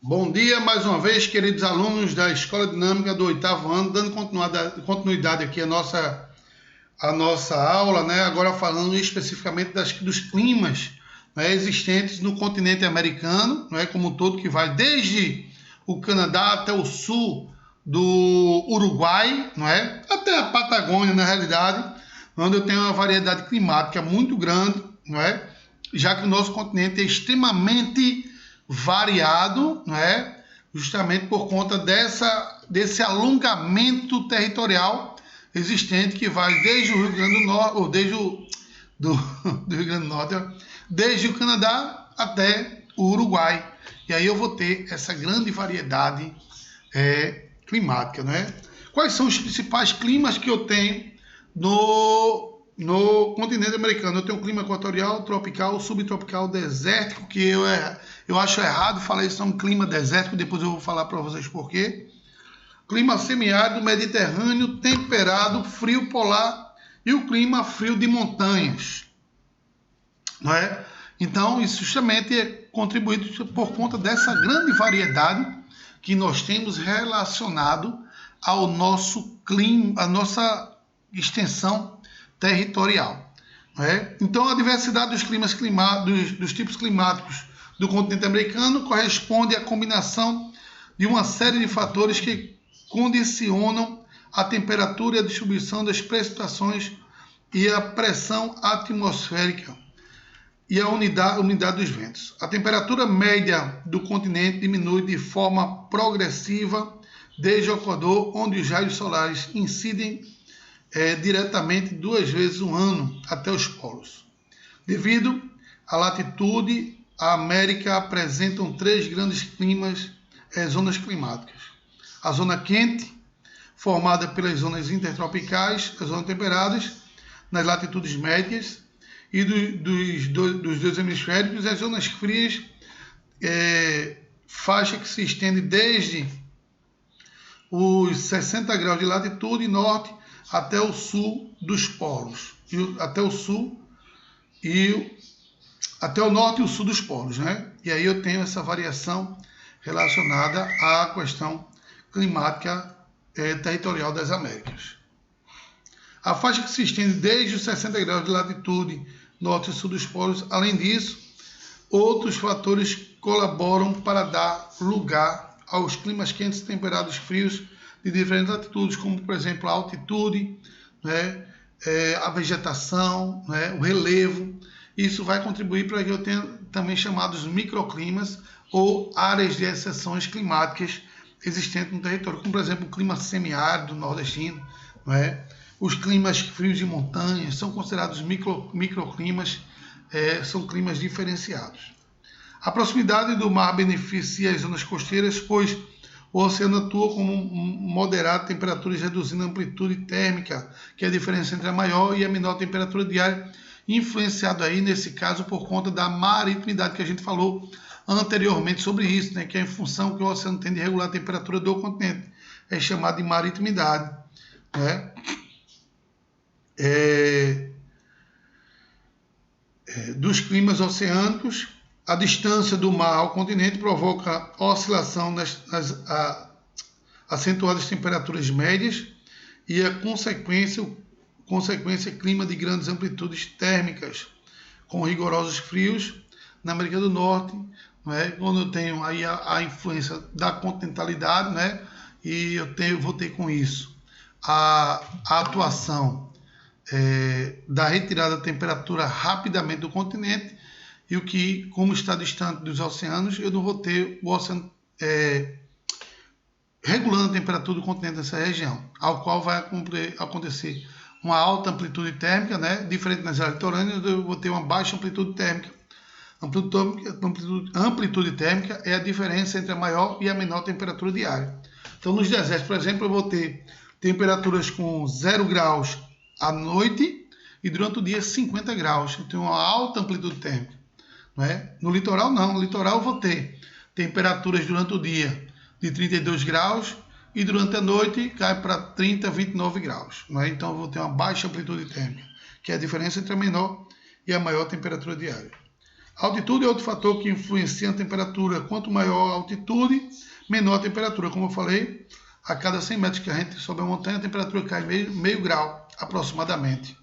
Bom dia mais uma vez, queridos alunos da Escola Dinâmica do 8º ano, dando continuidade aqui à nossa aula, né? Agora falando especificamente dos climas, né, existentes no continente americano, né, como um todo, que vai desde o Canadá até o sul do Uruguai, não é? Até a Patagônia, na realidade, onde eu tenho uma variedade climática muito grande, não é? Já que o nosso continente é extremamente variado, não é? Justamente por conta desse alongamento territorial existente que vai desde o Rio Grande do Norte, ou desde do Rio Grande do Norte, desde o Canadá até o Uruguai. E aí eu vou ter essa grande variedade climática, não é? Quais são os principais climas que eu tenho no continente americano? Eu tenho um clima equatorial, tropical, subtropical, desértico, que eu acho errado falar isso, é um clima desértico, depois eu vou falar para vocês por quê. Clima semiárido, mediterrâneo, temperado, frio polar e o clima frio de montanhas, não é? Então, isso justamente é contribuído por conta dessa grande variedade que nós temos relacionado ao nosso clima, a nossa extensão territorial, não é? Então, a diversidade dos climas dos tipos climáticos do continente americano corresponde à combinação de uma série de fatores que condicionam a temperatura e a distribuição das precipitações e a pressão atmosférica e a umidade dos ventos. A temperatura média do continente diminui de forma progressiva desde o Equador, onde os raios solares incidem diretamente 2 vezes no ano até os polos. Devido à latitude, a América apresenta 3 grandes zonas climáticas. A zona quente, formada pelas zonas intertropicais, as zonas temperadas, nas latitudes médias, e dos dois hemisférios, as zonas frias, faixa que se estende desde os 60 graus de latitude norte até o sul dos polos, até o norte e o sul dos polos, né? E aí eu tenho essa variação relacionada à questão climática territorial das Américas. A faixa que se estende desde os 60 graus de latitude norte e sul dos polos. Além disso, outros fatores colaboram para dar lugar aos climas quentes, temperados, frios de diferentes latitudes, como, por exemplo, a altitude, né, a vegetação, né, o relevo. Isso vai contribuir para que eu tenha também chamados microclimas ou áreas de exceções climáticas existentes no território, como, por exemplo, o clima semiárido nordestino, não é? Os climas frios de montanhas são considerados microclimas, são climas diferenciados. A proximidade do mar beneficia as zonas costeiras, pois o oceano atua como moderado temperaturas, reduzindo a amplitude térmica, que é a diferença entre a maior e a menor temperatura diária, influenciado aí, nesse caso, por conta da maritimidade, que a gente falou anteriormente sobre isso, né, que é em função que o oceano tem de regular a temperatura do continente. É chamado de maritimidade, né? Dos climas oceânicos, a distância do mar ao continente provoca oscilação nas acentuadas temperaturas médias e a consequência clima de grandes amplitudes térmicas, com rigorosos frios na América do Norte, né, quando eu tenho aí a influência da continentalidade, né, e vou ter com isso a atuação da retirada da temperatura rapidamente do continente, e o que, como está distante dos oceanos, eu não vou ter o oceano regulando a temperatura do continente nessa região, ao qual vai acontecer uma alta amplitude térmica, né? Diferente nas áreas litorâneas, eu vou ter uma baixa amplitude térmica. Amplitude térmica é a diferença entre a maior e a menor temperatura diária. Então, nos desertos, por exemplo, eu vou ter temperaturas com 0 graus à noite e durante o dia 50 graus. Eu tenho uma alta amplitude térmica, não é? No litoral, não. No litoral, eu vou ter temperaturas durante o dia de 32 graus e durante a noite cai para 30, 29 graus. Não é? Então, eu vou ter uma baixa amplitude térmica, que é a diferença entre a menor e a maior temperatura diária. A altitude é outro fator que influencia a temperatura. Quanto maior a altitude, menor a temperatura. Como eu falei, a cada 100 metros que a gente sobe a montanha, a temperatura cai meio grau, aproximadamente.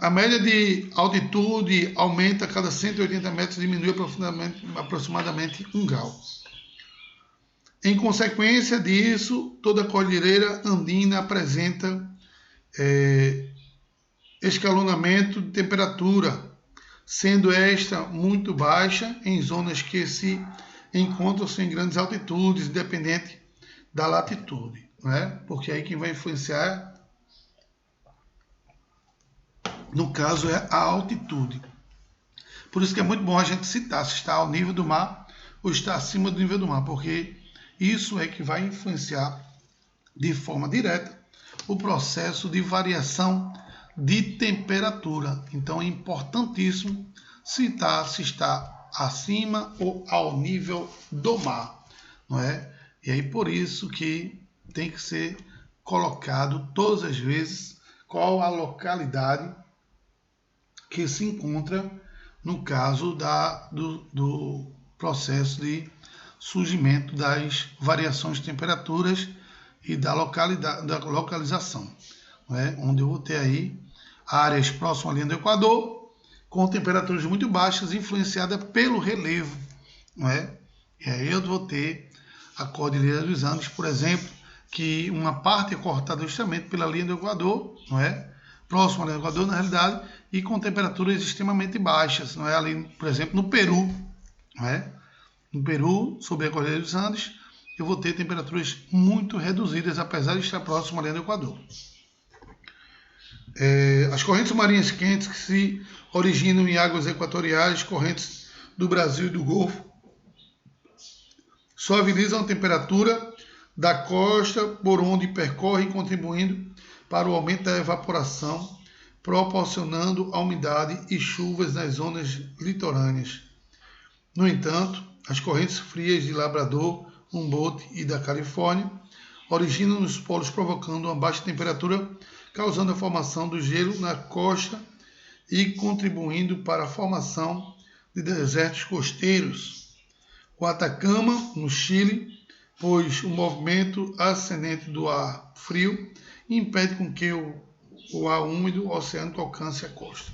A média de altitude aumenta a cada 180 metros, diminui aproximadamente 1 grau. Em consequência disso, toda a cordilheira andina apresenta escalonamento de temperatura, sendo esta muito baixa em zonas que se encontram-se em grandes altitudes, independente da latitude, né? Porque aí quem vai influenciar, no caso, é a altitude. Por isso que é muito bom a gente citar se está ao nível do mar ou está acima do nível do mar, porque isso é que vai influenciar de forma direta o processo de variação de temperatura. Então é importantíssimo citar se está acima ou ao nível do mar, não é? E aí por isso que tem que ser colocado todas as vezes qual a localidade que se encontra no caso do processo de surgimento das variações de temperaturas e da localização, não é? Onde eu vou ter aí áreas próximas à linha do Equador com temperaturas muito baixas influenciadas pelo relevo, não é? E aí eu vou ter a Cordilheira dos Andes, por exemplo, que uma parte é cortada justamente pela linha do Equador, não é? Próximo à linha do Equador, na realidade, e com temperaturas extremamente baixas, não é? Ali, por exemplo, no Peru, não é? No Peru, sobre a Cordilheira dos Andes, eu vou ter temperaturas muito reduzidas, apesar de estar próximo à linha do Equador. As correntes marinhas quentes que se originam em águas equatoriais, correntes do Brasil e do Golfo, suavizam a temperatura da costa por onde percorrem, contribuindo para o aumento da evaporação, proporcionando a umidade e chuvas nas zonas litorâneas. No entanto, as correntes frias de Labrador, Humboldt e da Califórnia originam nos polos, provocando uma baixa temperatura, causando a formação do gelo na costa e contribuindo para a formação de desertos costeiros. O Atacama, no Chile, pois o movimento ascendente do ar frio impede com que o ar úmido oceânico alcance a costa.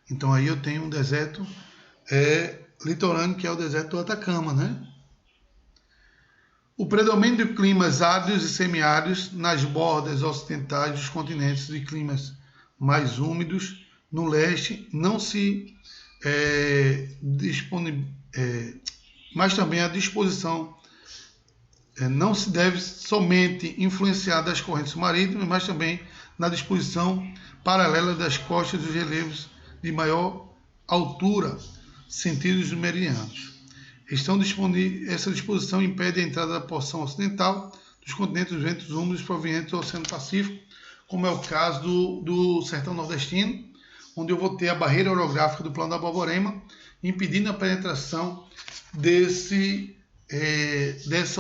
Então aí eu tenho um deserto litorâneo, que é o deserto do Atacama, né? O predomínio de climas áridos e semiáridos nas bordas ocidentais dos continentes de climas mais úmidos no leste não se mas também a disposição não se deve somente influenciar das correntes marítimas, mas também na disposição paralela das costas dos relevos de maior altura, sentidos meridianos. Essa disposição impede a entrada da porção ocidental dos continentes dos ventos úmidos provenientes do Oceano Pacífico, como é o caso do sertão nordestino, onde eu vou ter a barreira orográfica do Plano da Borborema, impedindo a penetração dessa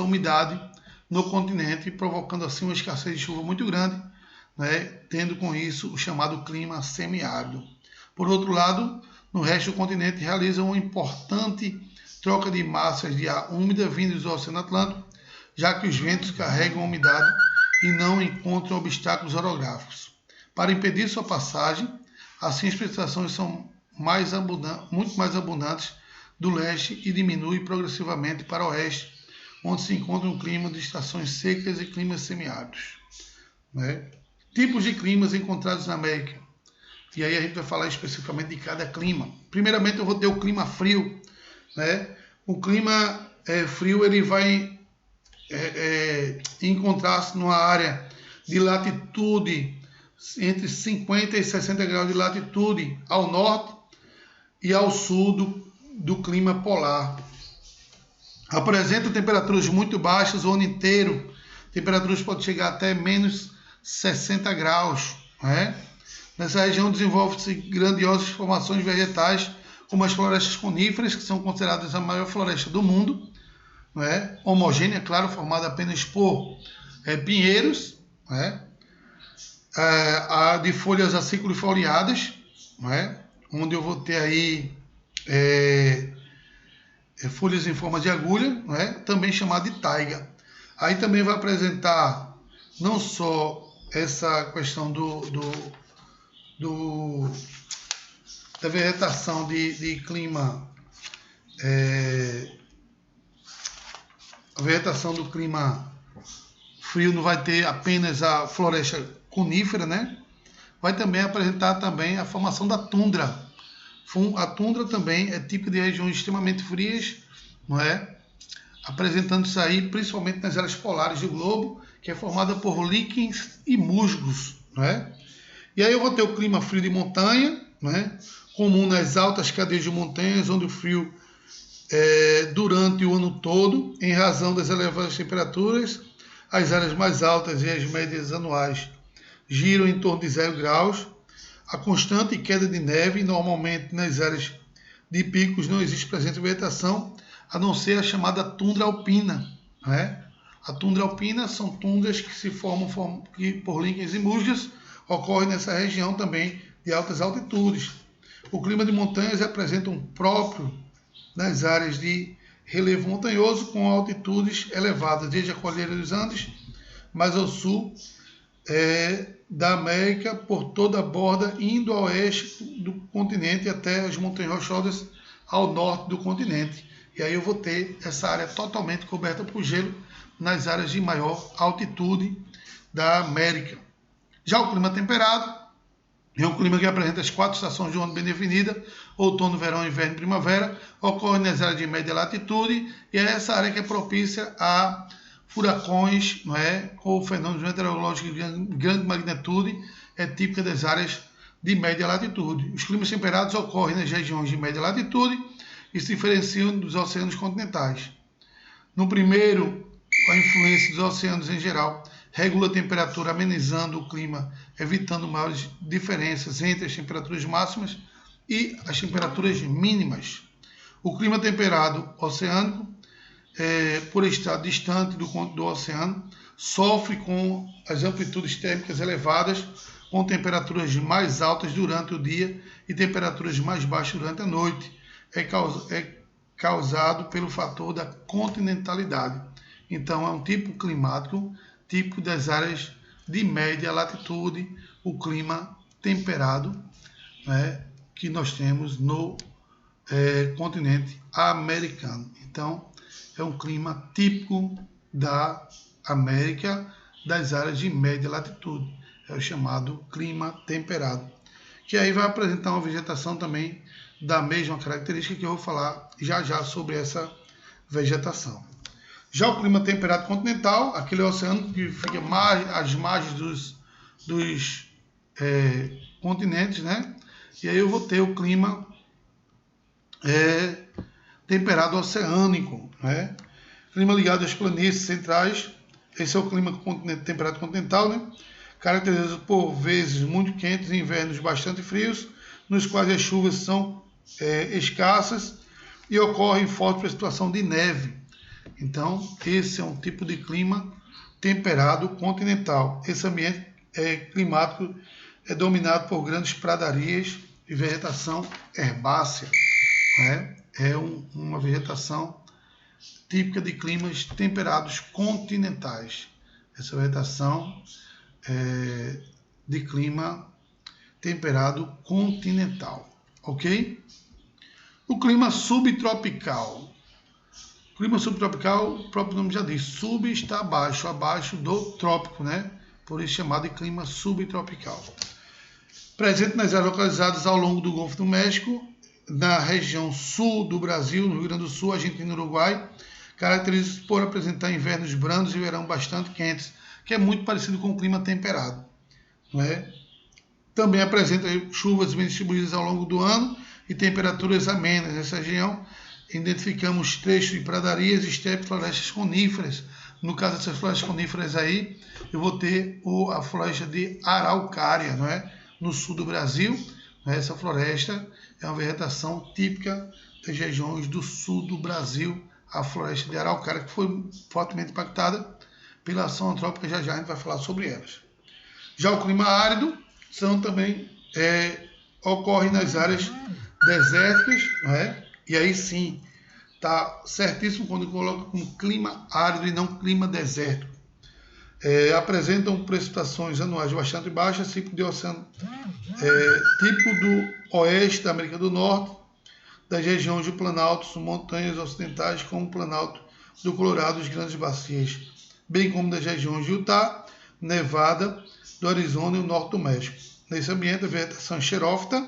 umidade no continente, provocando assim uma escassez de chuva muito grande, né, tendo com isso o chamado clima semiárido. Por outro lado, no resto do continente realiza uma importante troca de massas de ar úmida vindas do Oceano Atlântico, já que os ventos carregam a umidade e não encontram obstáculos orográficos. Para impedir sua passagem, assim as precipitações são muito mais abundantes do leste e diminuem progressivamente para o oeste, onde se encontra um clima de estações secas e climas semiáridos. Né? Tipos de climas encontrados na América. E aí a gente vai falar especificamente de cada clima. Primeiramente eu vou ter o clima frio, né? O clima frio ele vai encontrar-se numa área de latitude entre 50 e 60 graus de latitude ao norte e ao sul do clima polar. Apresenta temperaturas muito baixas o ano inteiro. Temperaturas podem chegar até menos 60 graus. Né? Nessa região desenvolvem-se grandiosas formações vegetais, como as florestas coníferas, que são consideradas a maior floresta do mundo, né? Homogênea, claro, formada apenas por pinheiros, né? a de folhas aciculifoliadas, não é? Onde eu vou ter aí folhas em forma de agulha, não é? Também chamada de taiga. Aí também vai apresentar não só essa questão da vegetação de clima, a vegetação do clima frio, não vai ter apenas a floresta conífera, né? Vai também apresentar também a formação da tundra. A tundra também é típica de regiões extremamente frias, não é? Apresentando isso aí principalmente nas áreas polares do globo, que é formada por líquens e musgos, não é? E aí eu vou ter o clima frio de montanha, não é? Comum nas altas cadeias de montanhas, onde o frio durante o ano todo, em razão das elevadas temperaturas, as áreas mais altas e as médias anuais giram em torno de 0 graus. A constante queda de neve, normalmente nas áreas de picos não existe presença de vegetação, a não ser a chamada tundra alpina, não é? A tundra alpina são tundras que se formam por líquens e musgos, ocorre nessa região também de altas altitudes. O clima de montanhas apresenta um próprio nas áreas de relevo montanhoso com altitudes elevadas, desde a Cordilheira dos Andes, mais ao sul da América, por toda a borda indo ao oeste do continente até as montanhas rochosas ao norte do continente. E aí eu vou ter essa área totalmente coberta por gelo nas áreas de maior altitude da América. Já o clima temperado é um clima que apresenta as 4 estações de um ano bem definidas: outono, verão, inverno e primavera. Ocorre nas áreas de média latitude e é essa área que é propícia a furacões, não é? Com fenômenos meteorológicos de grande magnitude, é típica das áreas de média latitude. Os climas temperados ocorrem nas regiões de média latitude e se diferenciam dos oceanos continentais. No primeiro, a influência dos oceanos em geral regula a temperatura, amenizando o clima, evitando maiores diferenças entre as temperaturas máximas e as temperaturas mínimas. O clima temperado oceânico, por estar distante do oceano, sofre com as amplitudes térmicas elevadas, com temperaturas mais altas durante o dia e temperaturas mais baixas durante a noite. É causado pelo fator da continentalidade. Então, é um tipo climático típico das áreas de média latitude, o clima temperado, né, que nós temos no continente americano. Então, é um clima típico da América, das áreas de média latitude. É o chamado clima temperado, que aí vai apresentar uma vegetação também da mesma característica, que eu vou falar já sobre essa vegetação. Já o clima temperado continental, aquele oceano que fica às margens dos continentes, né? E aí eu vou ter o clima temperado oceânico, né? Clima ligado às planícies centrais. Esse é o clima temperado continental, né? Caracterizado por vezes muito quentes e invernos bastante frios, nos quais as chuvas são escassas e ocorre forte precipitação de neve. Então, esse é um tipo de clima temperado continental. Esse ambiente climático é dominado por grandes pradarias e vegetação herbácea, né? É uma vegetação típica de climas temperados continentais. Essa vegetação de clima temperado continental, ok? O clima subtropical. O clima subtropical, o próprio nome já diz, sub está abaixo do trópico, né? Por isso chamado de clima subtropical. Presente nas áreas localizadas ao longo do Golfo do México, na região sul do Brasil, no Rio Grande do Sul, Argentina e Uruguai, caracteriza-se por apresentar invernos brandos e verão bastante quentes, que é muito parecido com o clima temperado, não é? Também apresenta chuvas bem distribuídas ao longo do ano e temperaturas amenas. Nessa região, identificamos trechos de pradarias, estepes, florestas coníferas. No caso dessas florestas coníferas aí, eu vou ter a floresta de Araucária, não é? No sul do Brasil, né? Essa floresta é uma vegetação típica das regiões do sul do Brasil, a floresta de Araucária, que foi fortemente impactada pela ação antrópica. Já a gente vai falar sobre elas. Já o clima árido também ocorre nas áreas desérticas, não é? E aí sim, está certíssimo quando coloca como clima árido e não clima desértico. Apresentam precipitações anuais bastante baixas, tipo do oeste da América do Norte, das regiões de planaltos, montanhas ocidentais, como o Planalto do Colorado, as grandes bacias, bem como das regiões de Utah, Nevada, do Arizona e o norte do México. Nesse ambiente, a vegetação xerófita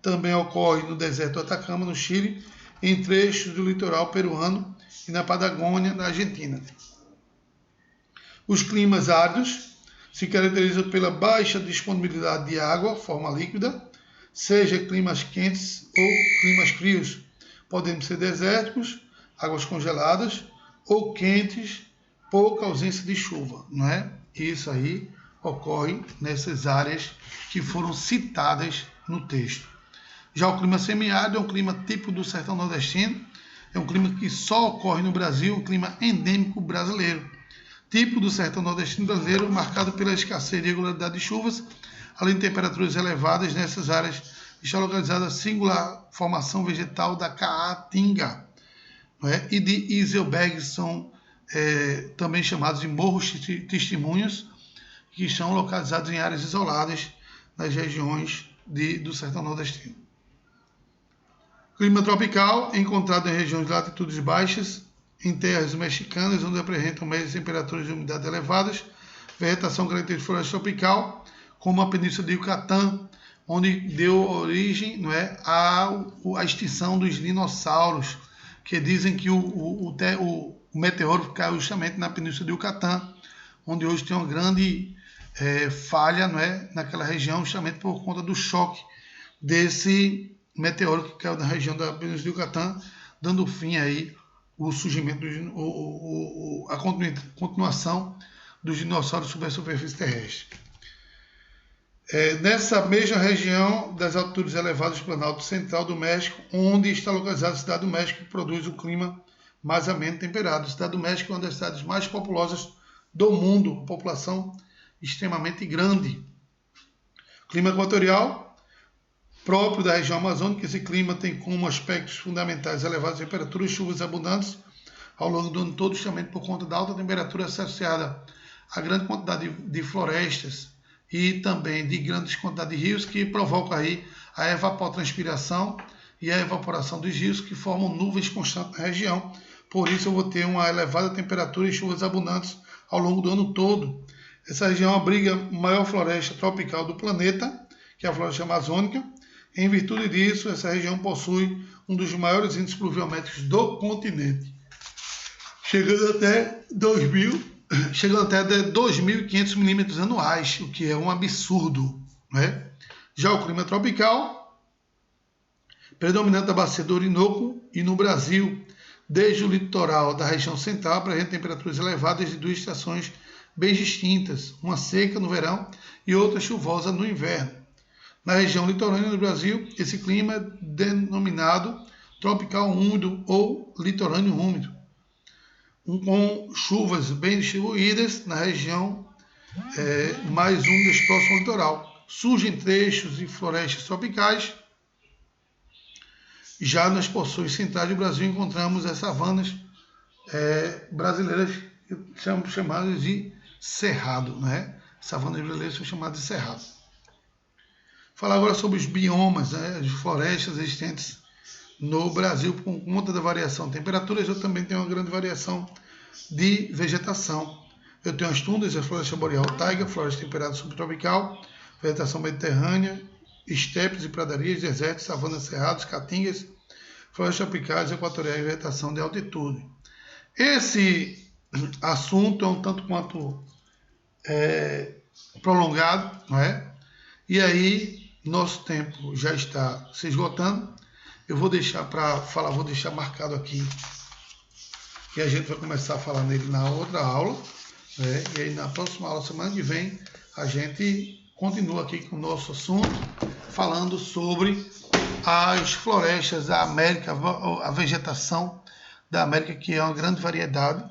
também ocorre no deserto do Atacama, no Chile, em trechos do litoral peruano e na Patagônia, na Argentina. Os climas áridos se caracterizam pela baixa disponibilidade de água, forma líquida, seja climas quentes ou climas frios. Podem ser desérticos, águas congeladas, ou quentes, pouca ausência de chuva, não é? Isso aí ocorre nessas áreas que foram citadas no texto. Já o clima semiárido é um clima típico do sertão nordestino, é um clima que só ocorre no Brasil, um clima endêmico brasileiro. Típico do sertão nordestino brasileiro, marcado pela escassez e irregularidade de chuvas, além de temperaturas elevadas nessas áreas, está localizada a singular formação vegetal da caatinga, não é? E de Iselberg, são também chamados de morros testemunhos, que estão localizados em áreas isoladas nas regiões do sertão nordestino. Clima tropical, encontrado em regiões de latitudes baixas, em terras mexicanas, onde apresentam médias temperaturas de umidade elevadas, vegetação característica de floresta tropical, como a Península de Yucatán, onde deu origem, não é, à extinção dos dinossauros, que dizem que o meteoro caiu justamente na Península de Yucatán, onde hoje tem uma grande falha, não é, naquela região, justamente por conta do choque desse meteoro que caiu na região da Península de Yucatán, dando fim aí o surgimento, a continuação dos dinossauros sobre a superfície terrestre. Nessa mesma região das altitudes elevadas do Planalto Central do México, onde está localizada a Cidade do México, que produz o clima mais ameno temperado. A Cidade do México é uma das cidades mais populosas do mundo, população extremamente grande. Clima equatorial, próprio da região amazônica. Esse clima tem como aspectos fundamentais elevadas temperaturas e chuvas abundantes ao longo do ano todo, justamente por conta da alta temperatura associada à grande quantidade de florestas e também de grandes quantidades de rios, que provocam aí a evapotranspiração e a evaporação dos rios, que formam nuvens constantes na região. Por isso eu vou ter uma elevada temperatura e chuvas abundantes ao longo do ano todo. Essa região abriga a maior floresta tropical do planeta, que é a floresta amazônica. Em virtude disso, essa região possui um dos maiores índices pluviométricos do continente, chegando até 2.500 milímetros anuais, o que é um absurdo, né? Já o clima tropical, predominante da bacia do Orinoco e no Brasil, desde o litoral da região central, apresenta temperaturas elevadas de duas estações bem distintas, uma seca no verão e outra chuvosa no inverno. Na região litorânea do Brasil, esse clima é denominado tropical úmido ou litorâneo úmido, com chuvas bem distribuídas na região mais úmidas próximo ao litoral. Surgem trechos de florestas tropicais. Já nas porções centrais do Brasil encontramos as savanas brasileiras, que são chamadas de cerrado, né? Savanas brasileiras são chamadas de cerrado. Falar agora sobre os biomas, né? As florestas existentes no Brasil, por conta da variação de temperaturas. Eu também tenho uma grande variação de vegetação. Eu tenho as tundras, a floresta boreal, taiga, floresta temperada subtropical, vegetação mediterrânea, estepes e pradarias, desertos, savanas, cerrados, caatingas, florestas tropicais, equatoriais e vegetação de altitude. Esse assunto é um tanto quanto prolongado, não é? E aí, nosso tempo já está se esgotando. Eu vou deixar vou deixar marcado aqui, e a gente vai começar a falar nele na outra aula, né? E aí na próxima aula, semana que vem, a gente continua aqui com o nosso assunto, falando sobre as florestas da América, a vegetação da América, que é uma grande variedade,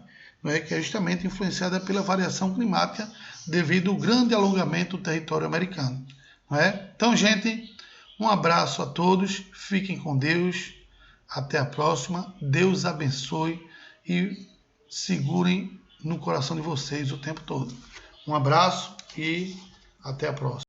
não é? Que é justamente influenciada pela variação climática devido ao grande alongamento do território americano. Não é? Então, gente, um abraço a todos, fiquem com Deus, até a próxima, Deus abençoe e segurem no coração de vocês o tempo todo. Um abraço e até a próxima.